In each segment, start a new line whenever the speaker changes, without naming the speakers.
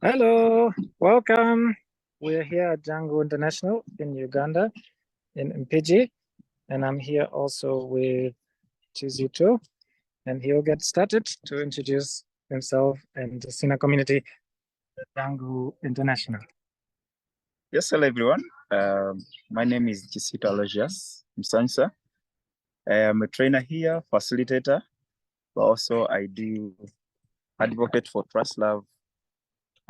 Hello, welcome. We're here at Jangu International in Uganda, in Mpiji, and I'm here also with Kisitu, and he'll get started to introduce himself and the SINA community, Jangu International.
Yes, hello everyone. My name is Kisitu Aloysious Msansa. I am a trainer here, facilitator, but also I do advocate for trust, love,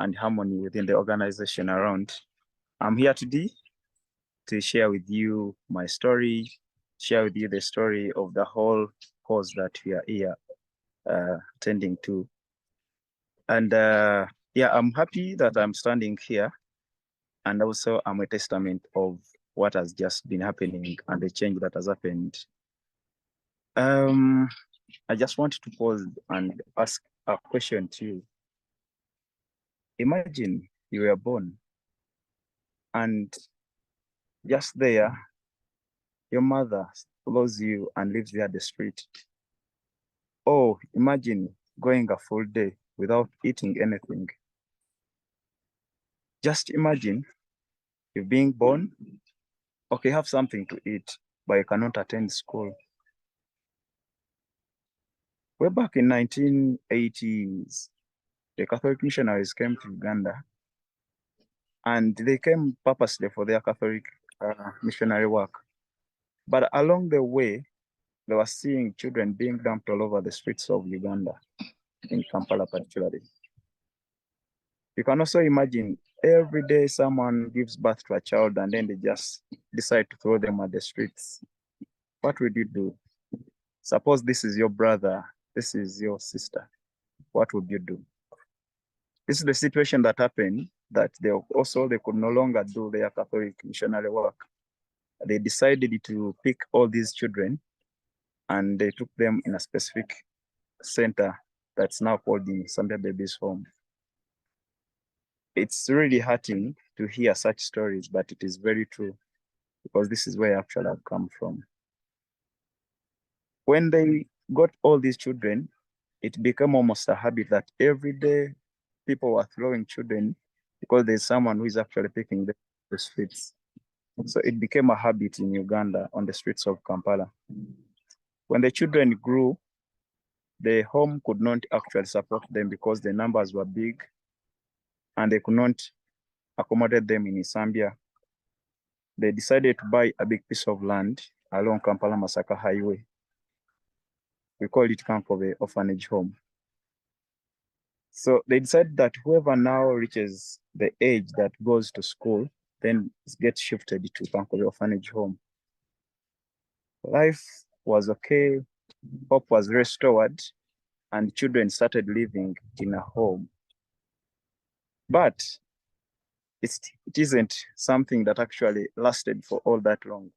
and harmony within the organization around. I'm here today to share with you my story, share with you the story of the whole cause that we are here tending to. And yeah, I'm happy that I'm standing here, and also I'm a testament of what has just been happening and the change that has happened. I just wanted to pause and ask a question to you. Imagine you were born and just there, your mother follows you and lives there at the street. Or imagine going a full day without eating anything. Just imagine you being born, okay, have something to eat, but you cannot attend school. Way back in 1980s, the Catholic missionaries came to Uganda, and they came purposely for their Catholic missionary work. But along the way, they were seeing children being dumped all over the streets of Uganda, in Kampala particularly. You can also imagine every day someone gives birth to a child and then they just decide to throw them at the streets. What would you do? Suppose this is your brother, this is your sister. What would you do? This is the situation that happened, that they could no longer do their Catholic missionary work. They decided to pick all these children and they took them in a specific center that's now called the Zambia Babies Home. It's really hurting to hear such stories, but it is very true because this is where I actually have come from. When they got all these children, it became almost a habit that every day people were throwing children because there's someone who is actually picking the streets. So it became a habit in Uganda on the streets of Kampala. When the children grew, the home could not actually support them because the numbers were big and they could not accommodate them in Zambia. They decided to buy a big piece of land along Kampala-Masaka Highway. We call it Kankobe Orphanage Home. So they decided that whoever now reaches the age that goes to school, then gets shifted to Kankobe Orphanage Home. Life was okay, hope was restored, and children started living in a home. But it isn't something that actually lasted for all that long.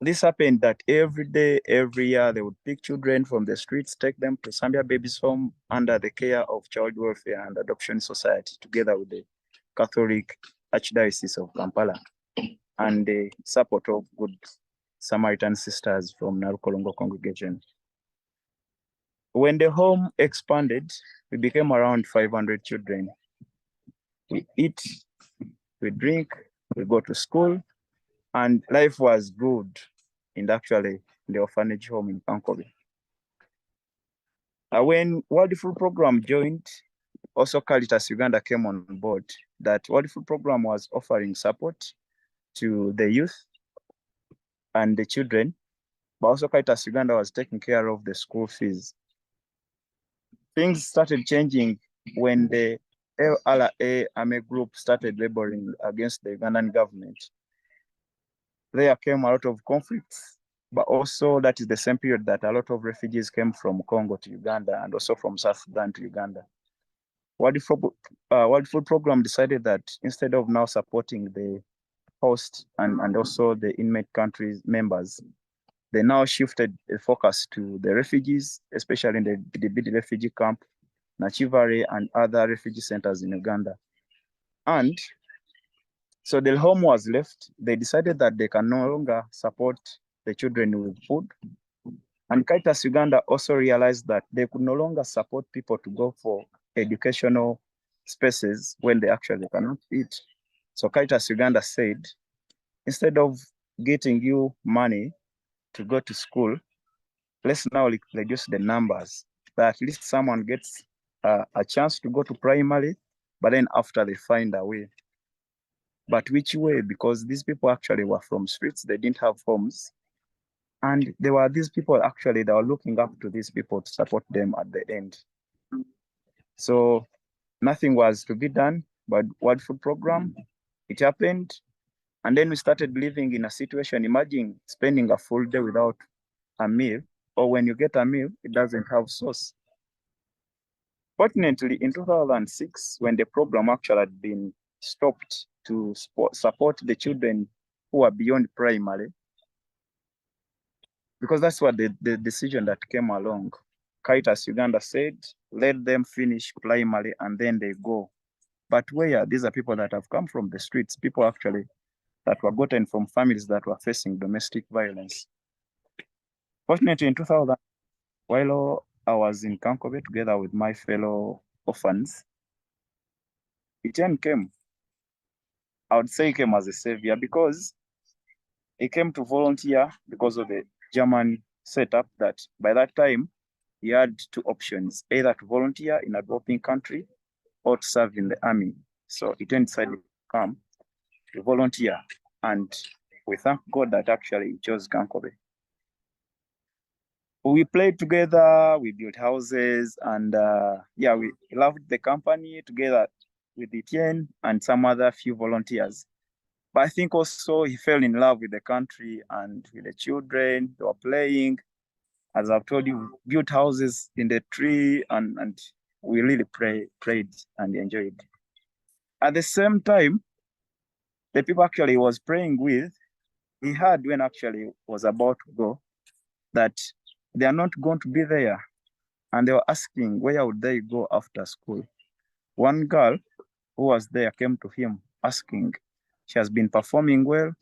This happened that every day, every year, they would pick children from the streets, take them to Zambia Babies Home under the care of Child Welfare and Adoption Society, together with the Catholic Archdiocese of Kampala and the support of Good Samaritan sisters from Narukolongo congregation. When the home expanded, we became around 500 children. We eat, we drink, we go to school, and life was good in the orphanage home in Kankobe. When World Food Program joined, also Caritas Uganda came on board. That World Food Program was offering support to the youth and the children, but also Caritas Uganda was taking care of the school fees. Things started changing when the LRA Army group started laboring against the Ugandan government. There came a lot of conflicts, but also that is the same period that a lot of refugees came from Congo to Uganda and also from South Sudan to Uganda. World Food Program decided that instead of now supporting the host and also the inmate countries members, they now shifted the focus to the refugees, especially in the Bidibidi refugee camp, Nachivare, and other refugee centers in Uganda. And so the home was left. They decided that they can no longer support the children with food. And Caritas Uganda also realized that they could no longer support people to go for educational spaces when they actually cannot eat. So Caritas Uganda said, instead of getting you money to go to school, let's now reduce the numbers, that at least someone gets a chance to go to primary, but then after they find a way. But which way? Because these people actually were from streets, they didn't have homes. And there were these people actually that were looking up to these people to support them at the end. So nothing was to be done but World Food Program. It happened. And then we started living in a situation, imagine spending a full day without a meal, or when you get a meal, it doesn't have sauce. Fortunately, in 2006, when the program actually had been stopped to support the children who are beyond primary, because that's what the decision that came along. Caritas Uganda said, let them finish primary and then they go. But where? These are people that have come from the streets, people actually that were gotten from families that were facing domestic violence. Fortunately, in 2000, while I was in Kankobe together with my fellow orphans, Etienne came. I would say he came as a savior because he came to volunteer because of the German setup that by that time he had two options, either to volunteer in a developing country or to serve in the army. So Etienne decided to come to volunteer, and we thank God that actually he chose Kankobe. We played together, we built houses, and yeah, we loved the company together with Etienne and some other few volunteers. But I think also he fell in love with the country and with the children. They were playing. As I've told you, built houses in the tree, and we really prayed and enjoyed. At the same time, the people actually he was praying with, he heard when actually was about to go that they are not going to be there. And they were asking where would they go after school. One girl who was there came to him asking, she has been performing well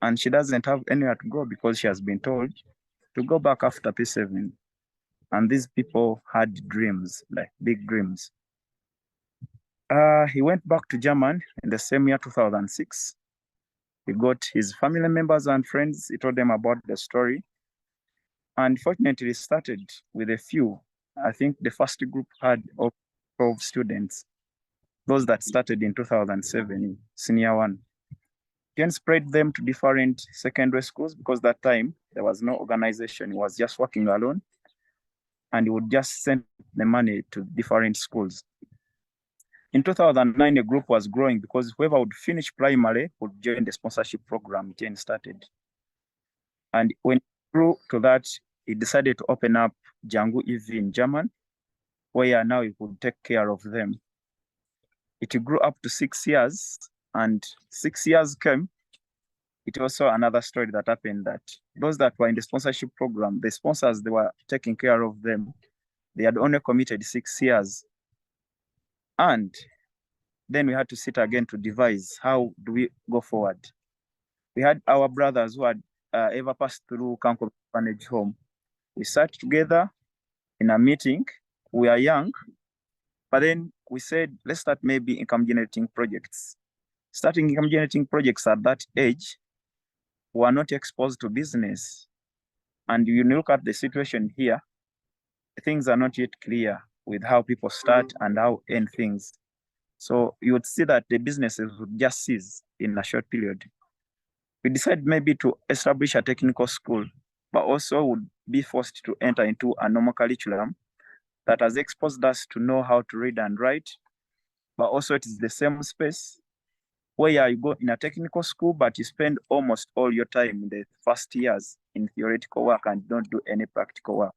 and she doesn't have anywhere to go because she has been told to go back after P7. And these people had dreams, like big dreams. He went back to Germany in the same year, 2006. He got his family members and friends. He told them about the story. And fortunately, started with a few. I think the first group had 12 students, those that started in 2007, senior one. Then spread them to different secondary schools because that time there was no organization. He was just working alone, and he would just send the money to different schools. In 2009, a group was growing because whoever would finish primary would join the sponsorship program Jen started. And when he grew to that, he decided to open up Jangu in German, where now he could take care of them. It grew up to 6 years, and 6 years came. It also another story that happened that those that were in the sponsorship program, the sponsors, they were taking care of them. They had only committed 6 years. And then we had to sit again to devise how do we go forward. We had our brothers who had ever passed through Kanko Orphanage Home. We sat together in a meeting. We are young, but then we said, let's start maybe income generating projects. Starting income generating projects at that age, we are not exposed to business. And you look at the situation here, things are not yet clear with how people start and how end things. So you would see that the businesses would just cease in a short period. We decided maybe to establish a technical school, but also would be forced to enter into a normal curriculum that has exposed us to know how to read and write, but also it is the same space where you go in a technical school, but you spend almost all your time in the first years in theoretical work and don't do any practical work.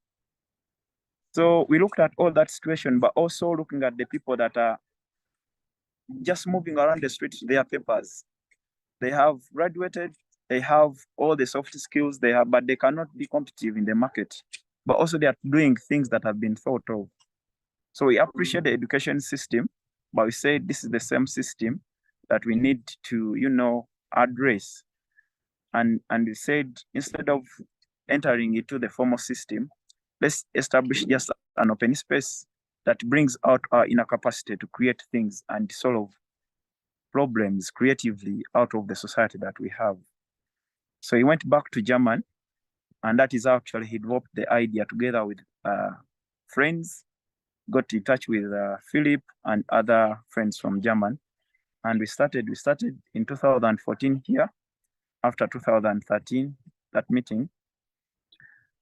So we looked at all that situation, but also looking at the people that are just moving around the streets, their papers. They have graduated, they have all the soft skills they have, but they cannot be competitive in the market. But also they are doing things that have been thought of. So we appreciate the education system, but we say this is the same system that we need to, address. And we said, instead of entering into the formal system, let's establish just an open space that brings out our inner capacity to create things and solve problems creatively out of the society that we have. So he went back to Germany, and that is actually he developed the idea together with friends, got in touch with Philip and other friends from Germany. And we started in 2014 here, after 2013, that meeting.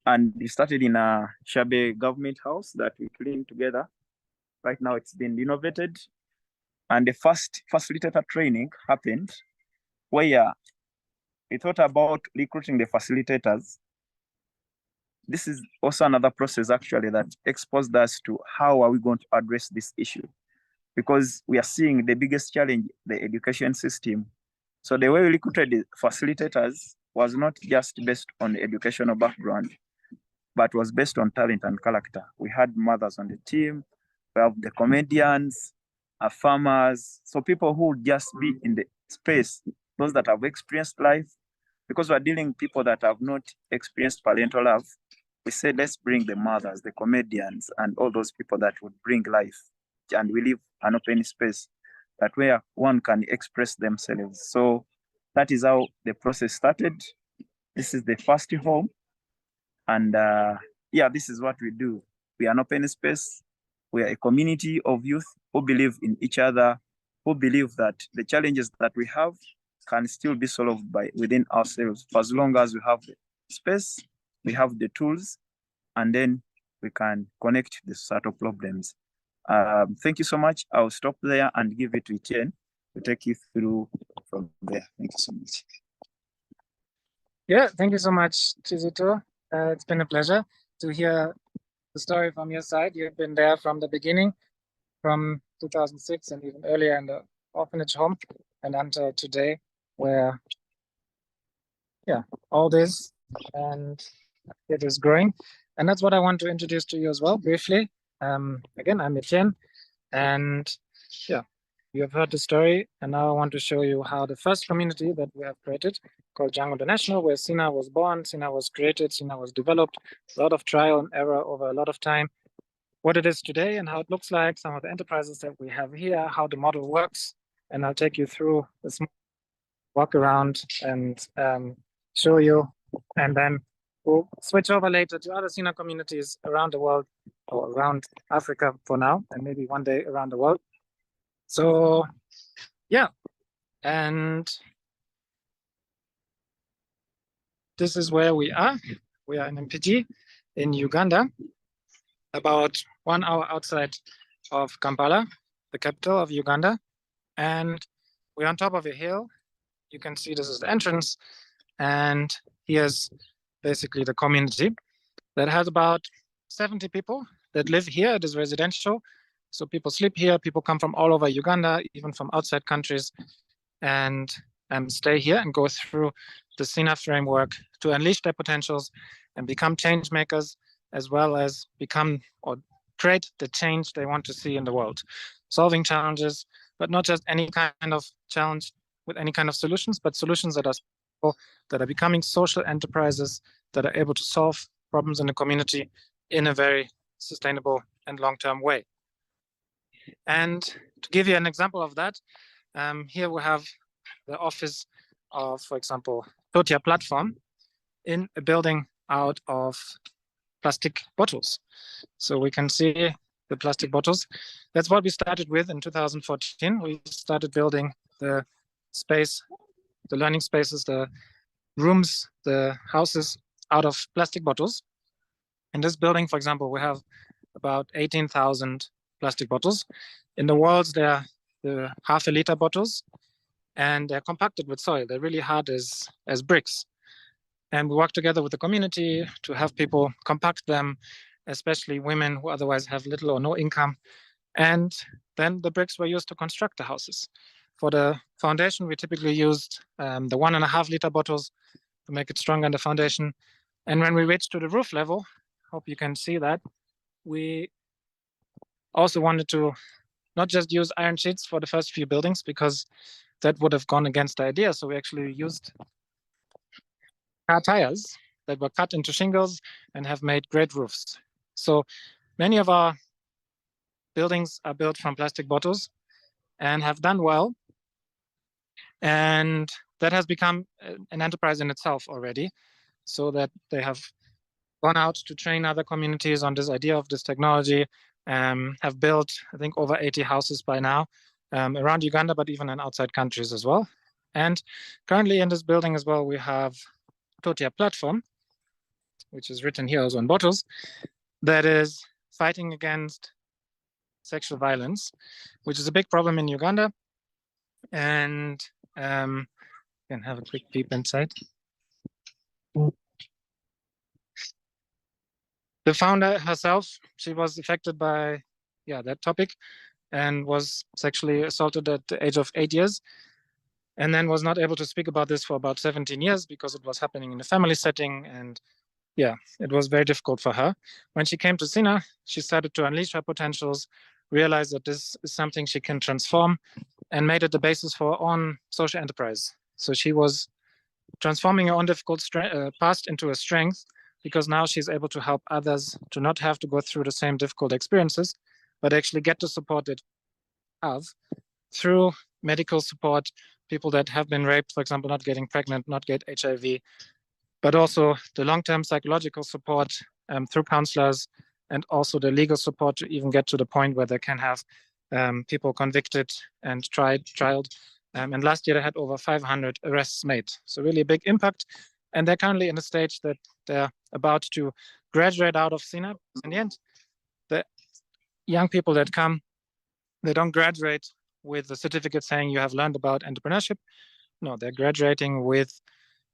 And we started in a shabby government house that we cleaned together. Right now it's been renovated. And the first facilitator training happened where we thought about recruiting the facilitators. This is also another process actually that exposed us to how are we going to address this issue, because we are seeing the biggest challenge, the education system. So the way we recruited the facilitators was not just based on educational background, but was based on talent and character. We had mothers on the team, we have the comedians, farmers, so people who would just be in the space, those that have experienced life, because we're dealing with people that have not experienced parental love. We said, let's bring the mothers, the comedians, and all those people that would bring life. And we leave an open space that where one can express themselves. So that is how the process started. This is the first home. And yeah, this is what we do. We are an open space. We are a community of youth who believe in each other, who believe that the challenges that we have can still be solved by within ourselves, for as long as we have the space, we have the tools, and then we can connect the societal problems. Thank you so much. I'll stop there and give it to Etienne to take you through from there. Thank you so much.
Yeah, thank you so much, Kisitu. It's been a pleasure to hear the story from your side. You've been there from the beginning, from 2006 and even earlier in the orphanage home, and until today, where all this and it is growing. And that's what I want to introduce to you as well, briefly. Again, I'm Etienne, and yeah, you have heard the story, and now I want to show you how the first community that we have created, called Jangu International, where SINA was born, SINA was created, SINA was developed, a lot of trial and error over a lot of time, what it is today and how it looks like, some of the enterprises that we have here, how the model works, and I'll take you through a small walk around and show you, and then we'll switch over later to other SINA communities around the world, or around Africa for now, and maybe one day around the world. So yeah, and this is where we are. We are in MPG in Uganda, about 1 hour outside of Kampala, the capital of Uganda. And we're on top of a hill. You can see this is the entrance. And here's basically the community that has about 70 people that live here. It is residential. So people sleep here. People come from all over Uganda, even from outside countries, and stay here and go through the SINA framework to unleash their potentials and become change makers, as well as become or create the change they want to see in the world. Solving challenges, but not just any kind of challenge with any kind of solutions, but solutions that are becoming social enterprises that are able to solve problems in the community in a very sustainable and long-term way. And to give you an example of that, here we have the office of, for example, Totia Platform in a building out of plastic bottles. So we can see the plastic bottles. That's what we started with in 2014. We started building the space, the learning spaces, the rooms, the houses out of plastic bottles. In this building, for example, we have about 18,000 plastic bottles. In the walls, there are the half-a-liter bottles, and they're compacted with soil. They're really hard as bricks. And we work together with the community to have people compact them, especially women who otherwise have little or no income. And then the bricks were used to construct the houses. For the foundation, we typically used the 1.5 liter bottles to make it stronger in the foundation. And when we reached to the roof level, hope you can see that, we also wanted to not just use iron sheets for the first few buildings, because that would have gone against the idea. So we actually used car tires that were cut into shingles and have made great roofs. So many of our buildings are built from plastic bottles and have done well. And that has become an enterprise in itself already, so that they have gone out to train other communities on this idea of this technology, have built, I think, over 80 houses by now around Uganda, but even in outside countries as well. And currently in this building as well, we have Totia platform, which is written here also on bottles, that is fighting against sexual violence, which is a big problem in Uganda. And can have a quick peep inside. The founder herself, she was affected by that topic and was sexually assaulted at the age of 8 years, and then was not able to speak about this for about 17 years because it was happening in a family setting, and it was very difficult for her. When she came to SINA, she started to unleash her potentials, realized that this is something she can transform, and made it the basis for her own social enterprise. So she was transforming her own difficult past into a strength, because now she's able to help others to not have to go through the same difficult experiences, but actually get the support that they have through medical support, people that have been raped, for example, not getting pregnant, not get HIV, but also the long-term psychological support through counselors, and also the legal support to even get to the point where they can have people convicted and trialed. And last year they had over 500 arrests made. So really a big impact. And they're currently in a stage that they're about to graduate out of SINA. In the end, the young people that come, they don't graduate with a certificate saying you have learned about entrepreneurship. No, they're graduating with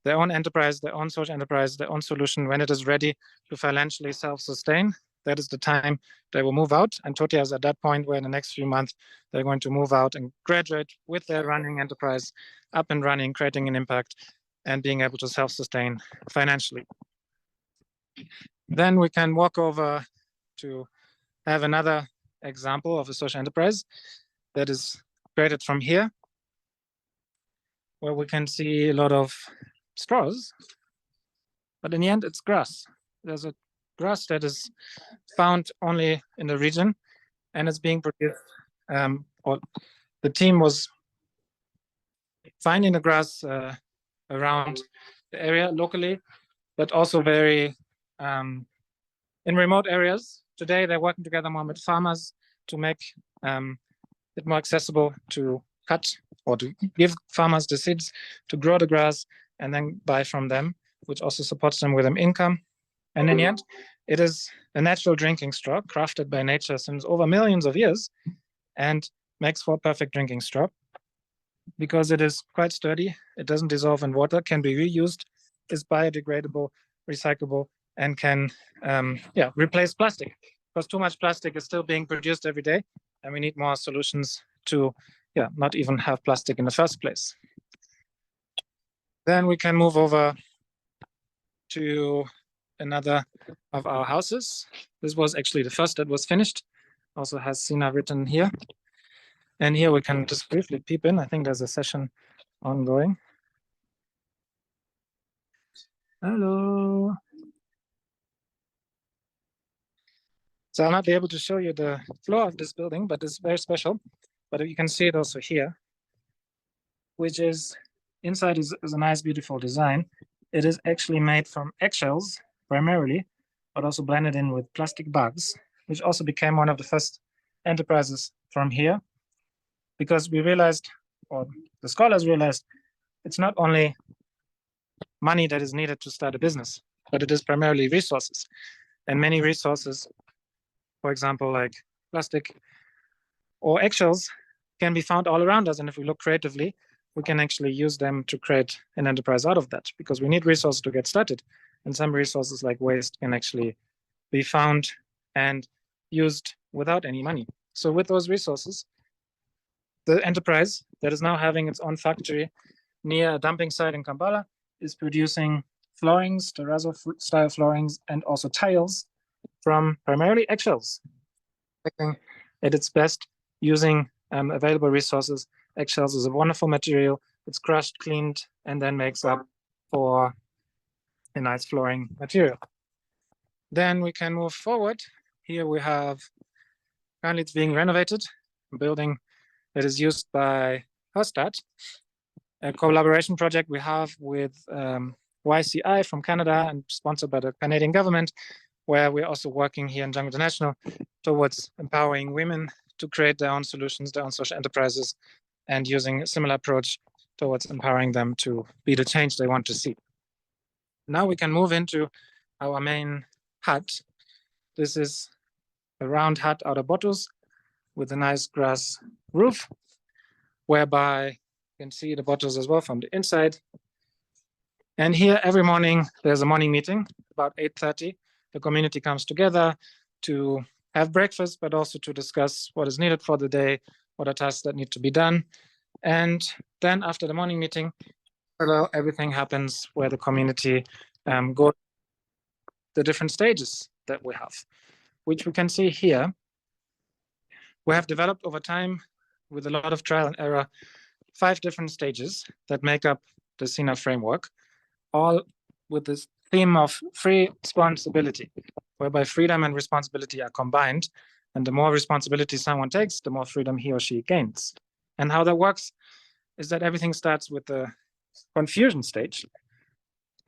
their own enterprise, their own social enterprise, their own solution. When it is ready to financially self-sustain, that is the time they will move out. And Totia is at that point where in the next few months, they're going to move out and graduate with their running enterprise up and running, creating an impact, and being able to self-sustain financially. Then we can walk over to have another example of a social enterprise that is created from here, where we can see a lot of straws, but in the end it's grass. There's a grass that is found only in the region, and it's being produced, or the team was finding the grass around the area locally, but also very in remote areas. Today they're working together more with farmers to make it more accessible to cut or to give farmers the seeds to grow the grass and then buy from them, which also supports them with an income. And in the end, it is a natural drinking straw crafted by nature since over millions of years, and makes for a perfect drinking straw because it is quite sturdy. It doesn't dissolve in water, can be reused, is biodegradable, recyclable, and can replace plastic, because too much plastic is still being produced every day, and we need more solutions to not even have plastic in the first place. Then we can move over to another of our houses. This was actually the first that was finished. Also has SINA written here. And here we can just briefly peep in. I think there's a session ongoing. Hello. So I'll not be able to show you the floor of this building, but it's very special. But you can see it also here, which is inside is a nice, beautiful design. It is actually made from eggshells primarily, but also blended in with plastic bags, which also became one of the first enterprises from here, because we realized, or the scholars realized, it's not only money that is needed to start a business, but it is primarily resources. And many resources, for example, like plastic or eggshells, can be found all around us. And if we look creatively, we can actually use them to create an enterprise out of that, because we need resources to get started. And some resources like waste can actually be found and used without any money. So with those resources, the enterprise that is now having its own factory near a dumping site in Kampala is producing floorings, terrazzo style floorings, and also tiles from primarily eggshells. At its best, using available resources. Eggshells is a wonderful material. It's crushed, cleaned, and then makes up for a nice flooring material. Then we can move forward. Here we have Currently, it's being renovated, a building that is used by Hostad, a collaboration project we have with YCI from Canada and sponsored by the Canadian government, where we're also working here in Jangu International towards empowering women to create their own solutions, their own social enterprises, and using a similar approach towards empowering them to be the change they want to see. Now we can move into our main hut. This is a round hut out of bottles with a nice grass roof, whereby you can see the bottles as well from the inside. And here every morning, there's a morning meeting about 8:30. The community comes together to have breakfast, but also to discuss what is needed for the day, what are tasks that need to be done. And then after the morning meeting, everything happens where the community goes the different stages that we have, which we can see here. We have developed over time with a lot of trial and error, 5 different stages that make up the SINA framework, all with this theme of free responsibility, whereby freedom and responsibility are combined. And the more responsibility someone takes, the more freedom he or she gains. And how that works is that everything starts with the confusion stage.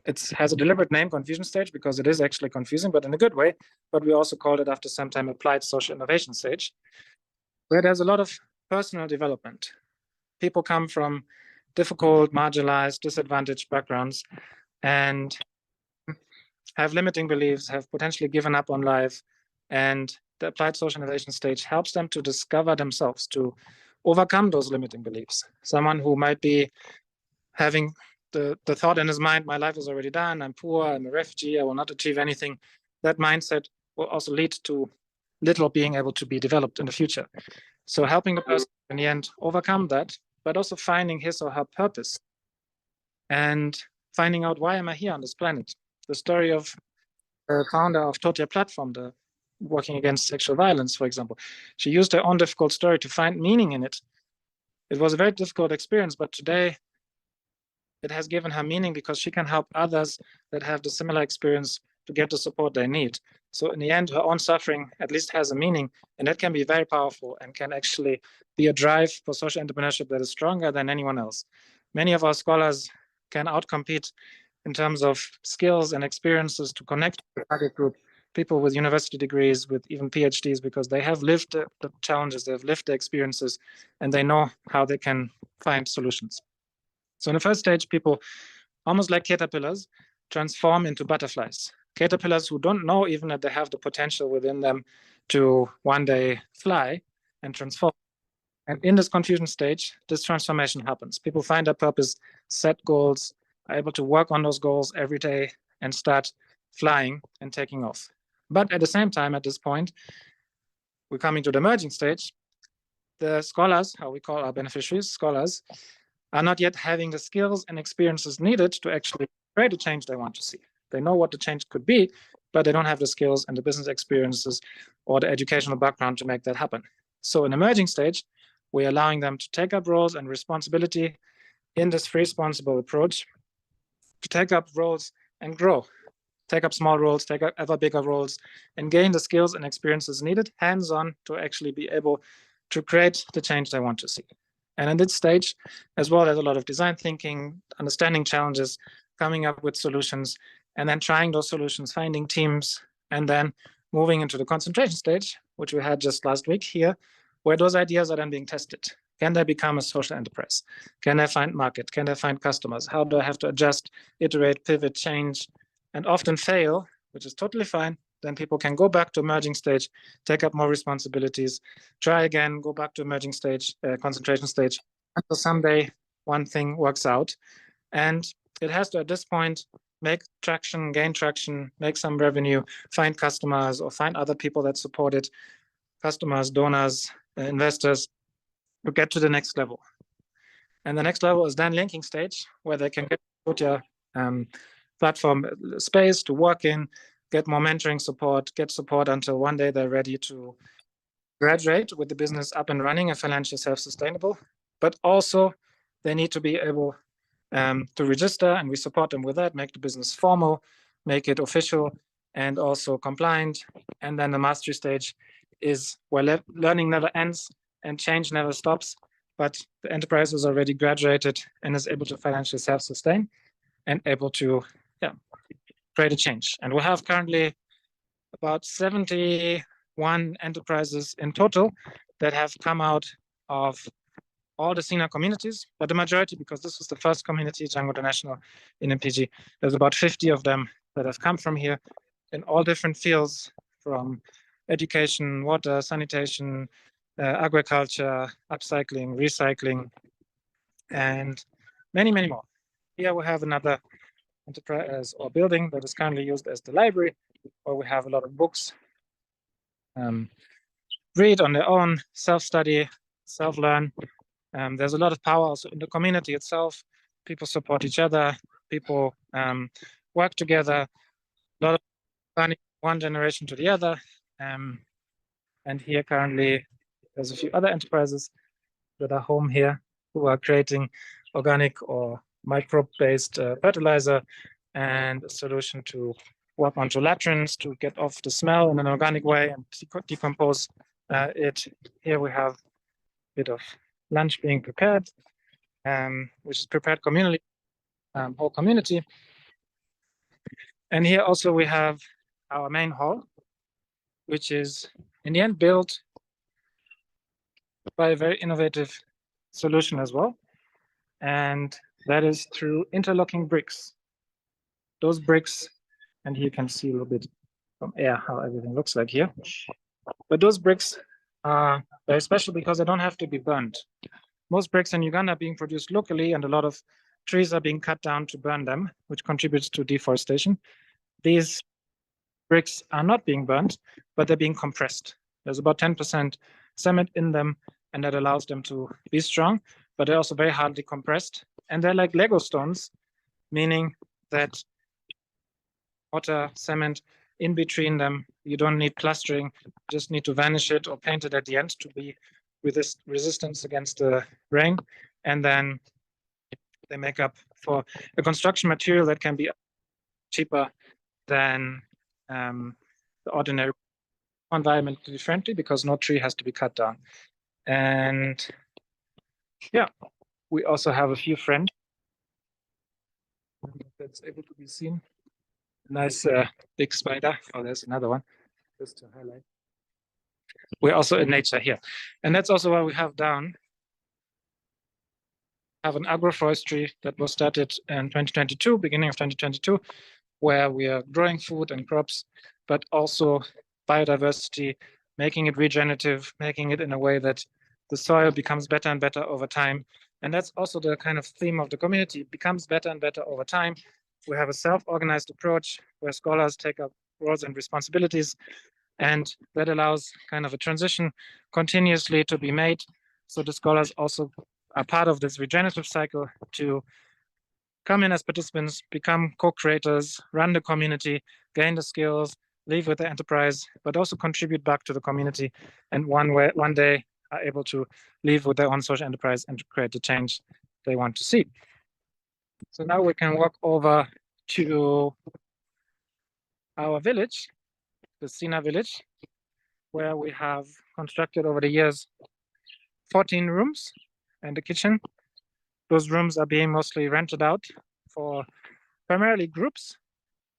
It has a deliberate name, confusion stage, because it is actually confusing, but in a good way. But we also called it after some time applied social innovation stage, where there's a lot of personal development. People come from difficult, marginalized, disadvantaged backgrounds and have limiting beliefs, have potentially given up on life. And the applied social innovation stage helps them to discover themselves, to overcome those limiting beliefs. Someone who might be having the thought in his mind, my life is already done, I'm poor, I'm a refugee, I will not achieve anything. That mindset will also lead to little being able to be developed in the future. So helping the person in the end overcome that, but also finding his or her purpose and finding out, why am I here on this planet? The story of the founder of Totia Platform, the working against sexual violence, for example. She used her own difficult story to find meaning in it. It was a very difficult experience, but today it has given her meaning because she can help others that have the similar experience to get the support they need. So in the end, her own suffering at least has a meaning, and that can be very powerful and can actually be a drive for social entrepreneurship that is stronger than anyone else. Many of our scholars can outcompete in terms of skills and experiences to connect with the target group, people with university degrees, with even PhDs, because they have lived the challenges, they have lived the experiences, and they know how they can find solutions. So in the first stage, people, almost like caterpillars, transform into butterflies. Caterpillars who don't know even that they have the potential within them to one day fly and transform. And in this confusion stage, this transformation happens. People find their purpose, set goals, are able to work on those goals every day and start flying and taking off. But at the same time, at this point, we're coming to the emerging stage. The scholars, how we call our beneficiaries, scholars, are not yet having the skills and experiences needed to actually create the change they want to see. They know what the change could be, but they don't have the skills and the business experiences or the educational background to make that happen. So in emerging stage, we're allowing them to take up roles and responsibility in this free responsible approach, to take up roles and grow, take up small roles, take up ever bigger roles, and gain the skills and experiences needed hands-on to actually be able to create the change they want to see. And in this stage, as well, there's a lot of design thinking, understanding challenges, coming up with solutions, and then trying those solutions, finding teams, and then moving into the concentration stage, which we had just last week here, where those ideas are then being tested. Can they become a social enterprise? Can they find market? Can they find customers? How do I have to adjust, iterate, pivot, change, and often fail, which is totally fine. Then people can go back to emerging stage, take up more responsibilities, try again, go back to emerging stage, concentration stage, until someday one thing works out. And it has to, at this point, make traction, gain traction, make some revenue, find customers or find other people that support it, customers, donors, investors, to get to the next level. And the next level is then linking stage, where they can get your platform space to work in, get more mentoring support, get support until one day they're ready to graduate with the business up and running and financially self-sustainable. But also they need to be able to register, and we support them with that, make the business formal, make it official and also compliant. And then the mastery stage is where learning never ends and change never stops, but the enterprise is already graduated and is able to financially self-sustain and able to create a change. And we have currently about 71 enterprises in total that have come out of all the SINA communities, but the majority, because this was the first community, Jangu International in MPG, there's about 50 of them that have come from here in all different fields, from education, water, sanitation, agriculture, upcycling, recycling, and many, many more. Here we have another enterprise or building that is currently used as the library, where we have a lot of books, read on their own, self-study, self-learn. There's a lot of power also in the community itself. People support each other, people work together, a lot of learning one generation to the other. And here currently, there's a few other enterprises that are home here who are creating organic or microbe-based fertilizer and a solution to work onto latrines to get off the smell in an organic way and decompose it. Here we have a bit of lunch being prepared, which is prepared communally, whole community. And here also we have our main hall, which is in the end built by a very innovative solution as well. And that is through interlocking bricks. Those bricks, and here you can see a little bit from air how everything looks like here. But those bricks are very special because they don't have to be burned. Most bricks in Uganda are being produced locally, and a lot of trees are being cut down to burn them, which contributes to deforestation. These bricks are not being burned, but they're being compressed. There's about 10% cement in them, and that allows them to be strong, but they're also very hardly compressed. And they're like Lego stones, meaning that water, cement in between them, you don't need plastering, you just need to varnish it or paint it at the end to be with this resistance against the rain. And then they make up for a construction material that can be cheaper than the ordinary, environmentally friendly, because no tree has to be cut down. And yeah, we also have a few friends that's able to be seen. Nice big spider. Oh, there's another one, just to highlight. We're also in nature here. And that's also what we have down. Have an agroforestry that was started in 2022, beginning of 2022, where we are growing food and crops, but also biodiversity, making it regenerative, making it in a way that the soil becomes better and better over time. And that's also the kind of theme of the community. It becomes better and better over time. We have a self-organized approach where scholars take up roles and responsibilities, and that allows kind of a transition continuously to be made. So the scholars also are part of this regenerative cycle to come in as participants, become co-creators, run the community, gain the skills, leave with the enterprise, but also contribute back to the community, and one day are able to leave with their own social enterprise and create the change they want to see. So now we can walk over to our village, the SINA village, where we have constructed over the years 14 rooms and a kitchen. Those rooms are being mostly rented out for primarily groups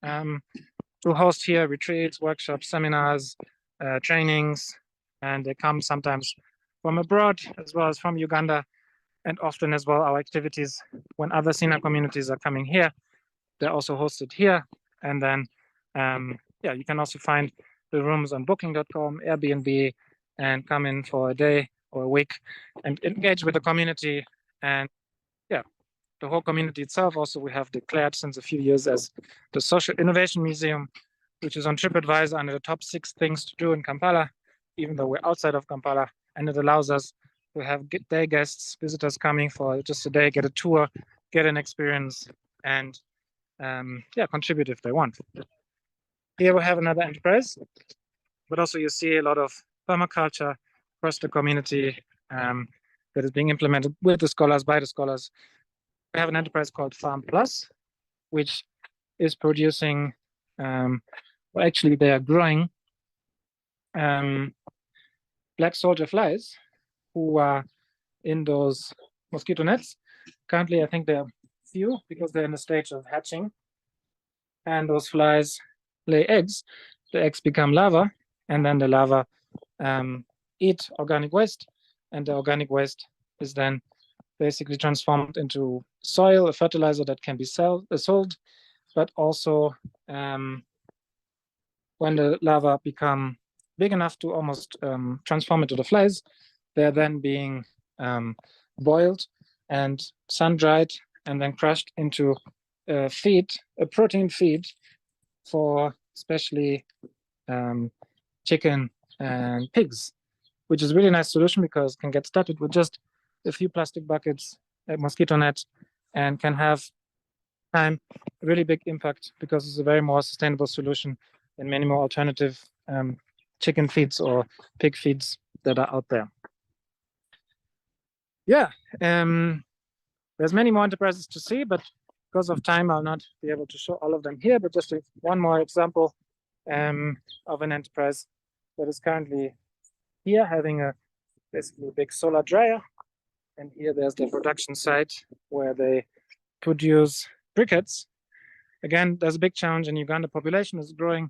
to host here retreats, workshops, seminars, trainings, and they come sometimes from abroad as well as from Uganda, and often as well our activities when other SINA communities are coming here, they're also hosted here. And then yeah, you can also find the rooms on booking.com, Airbnb, and come in for a day or a week and engage with the community. And yeah, the whole community itself also we have declared since a few years as the Social Innovation Museum, which is on TripAdvisor under the top 6 things to do in Kampala, even though we're outside of Kampala. And it allows us to have day guests, visitors coming for just a day, get a tour, get an experience, and yeah, contribute if they want. Here we have another enterprise, but also you see a lot of permaculture across the community that is being implemented with the scholars, by the scholars. We have an enterprise called Farm Plus, which is producing, well, actually they are growing black soldier flies who are in those mosquito nets. Currently, I think there are few because they're in the stage of hatching. And those flies lay eggs. The eggs become larvae, and then the larvae eat organic waste, and the organic waste is then basically transformed into soil, a fertilizer that can be sold, but also when the larvae become big enough to almost transform into the flies, they're then being boiled and sun-dried and then crushed into a protein feed for especially chicken and pigs, which is a really nice solution because it can get started with just a few plastic buckets, a mosquito net, and can have time a really big impact because it's a very more sustainable solution than many more alternative chicken feeds or pig feeds that are out there. Yeah, there's many more enterprises to see, but because of time, I'll not be able to show all of them here, but just one more example of an enterprise that is currently here having a basically big solar dryer. And here there's the production site where they produce briquettes. Again, there's a big challenge in Uganda. Population is growing,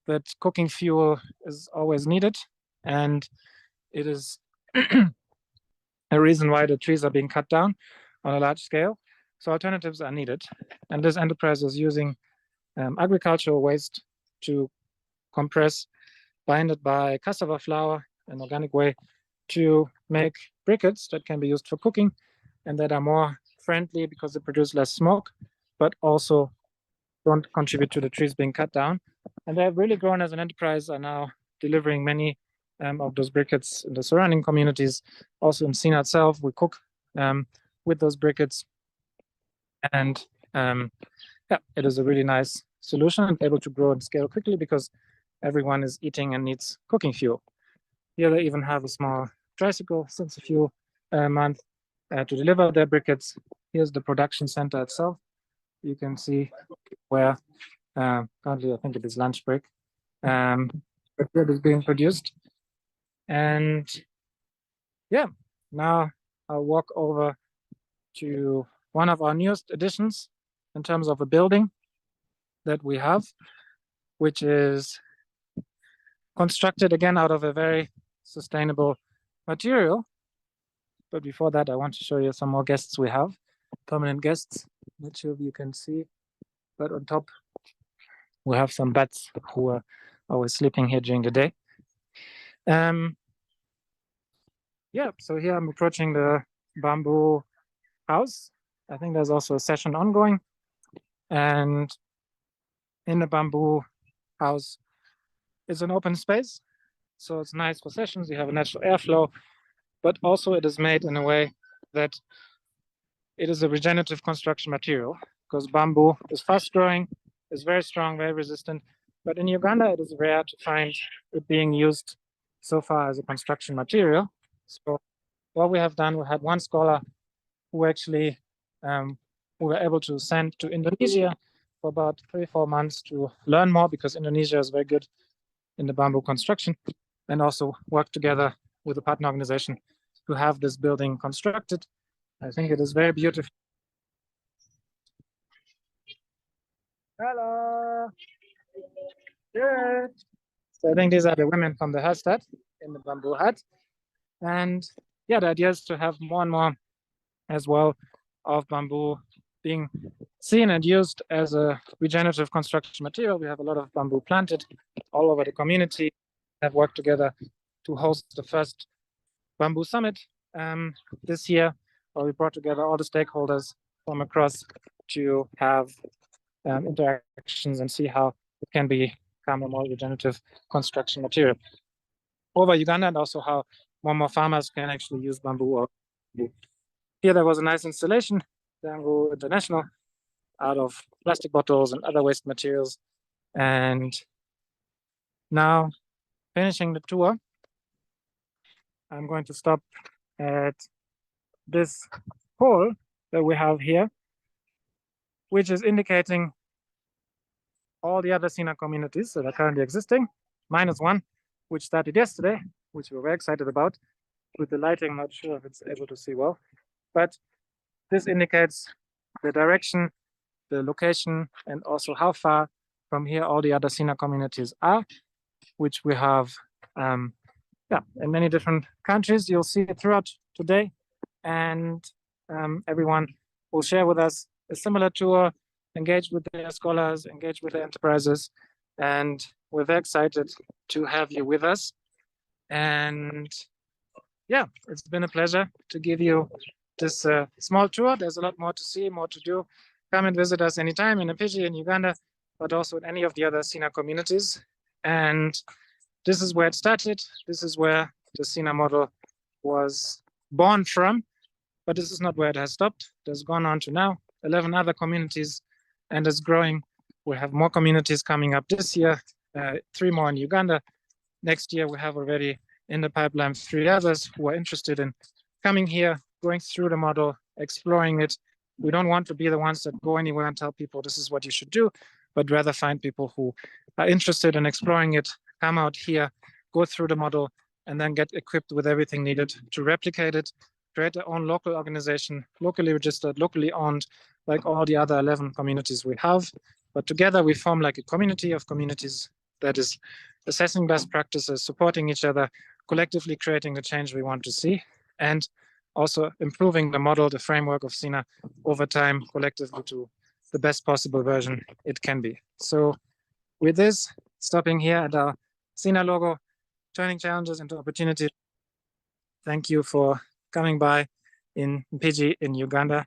but cooking fuel is always needed. And it is a reason why the trees are being cut down on a large scale. So alternatives are needed. And this enterprise is using agricultural waste to compress, bind it by cassava flour, an organic way, to make briquettes that can be used for cooking and that are more friendly because they produce less smoke, but also don't contribute to the trees being cut down. And they have really grown as an enterprise, are now delivering many of those briquettes in the surrounding communities. Also in SINA itself, we cook with those briquettes. And yeah, it is a really nice solution and able to grow and scale quickly because everyone is eating and needs cooking fuel. Here they even have a small tricycle since a few months to deliver their briquettes. Here's the production center itself. You can see where currently I think it is lunch break. Briquette is being produced. And yeah, now I'll walk over to one of our newest additions in terms of a building that we have, which is constructed again out of a very sustainable material. But before that, I want to show you some more guests we have, permanent guests, which you can see. But on top, we have some bats who are always sleeping here during the day. Yeah, so here I'm approaching the bamboo house. I think there's also a session ongoing. And in the bamboo house is an open space. So it's nice for sessions. You have a natural airflow, but also it is made in a way that it is a regenerative construction material because bamboo is fast growing, is very strong, very resistant. But in Uganda, it is rare to find it being used so far as a construction material. So what we have done, we had one scholar who actually we were able to send to Indonesia for about 3-4 months to learn more because Indonesia is very good in the bamboo construction, and also work together with a partner organization to have this building constructed. I think it is very beautiful. Hello. Good. So I think these are the women from the Hallstatt in the bamboo hut. And yeah, the idea is to have more and more as well of bamboo being seen and used as a regenerative construction material. We have a lot of bamboo planted all over the community, have worked together to host the first bamboo summit this year, where we brought together all the stakeholders from across to have interactions and see how it can become a more regenerative construction material over Uganda, and also how more and more farmers can actually use bamboo. Or here there was a nice installation, Jangu International, out of plastic bottles and other waste materials. And now, finishing the tour, I'm going to stop at this pole that we have here, which is indicating all the other SINA communities that are currently existing, minus one, which started yesterday. which we're very excited about. With the lighting, I'm not sure if it's able to see well, but this indicates the direction, the location, and also how far from here all the other SINA communities are, which we have in many different countries. You'll see it throughout today, and everyone will share with us a similar tour, engage with their scholars, engage with their enterprises, and we're very excited to have you with us. And yeah, it's been a pleasure to give you this small tour. There's a lot more to see, more to do. Come and visit us anytime in Mpigi, in Uganda, but also in any of the other SINA communities. And this is where it started. This is where the SINA model was born from, but this is not where it has stopped. It has gone on to now 11 other communities, and it's growing. We have more communities coming up this year, 3 more in Uganda. Next year, we have already in the pipeline 3 others who are interested in coming here, going through the model, exploring it. We don't want to be the ones that go anywhere and tell people this is what you should do, but rather find people who are interested in exploring it, come out here, go through the model, and then get equipped with everything needed to replicate it, create their own local organization, locally registered, locally owned, like all the other 11 communities we have. But together we form like a community of communities that is assessing best practices, supporting each other, collectively creating the change we want to see, and also improving the model, the framework of SINA over time, collectively to the best possible version it can be. So with this, stopping here at our SINA logo, turning challenges into opportunities. Thank you for coming by in Mpigi in Uganda.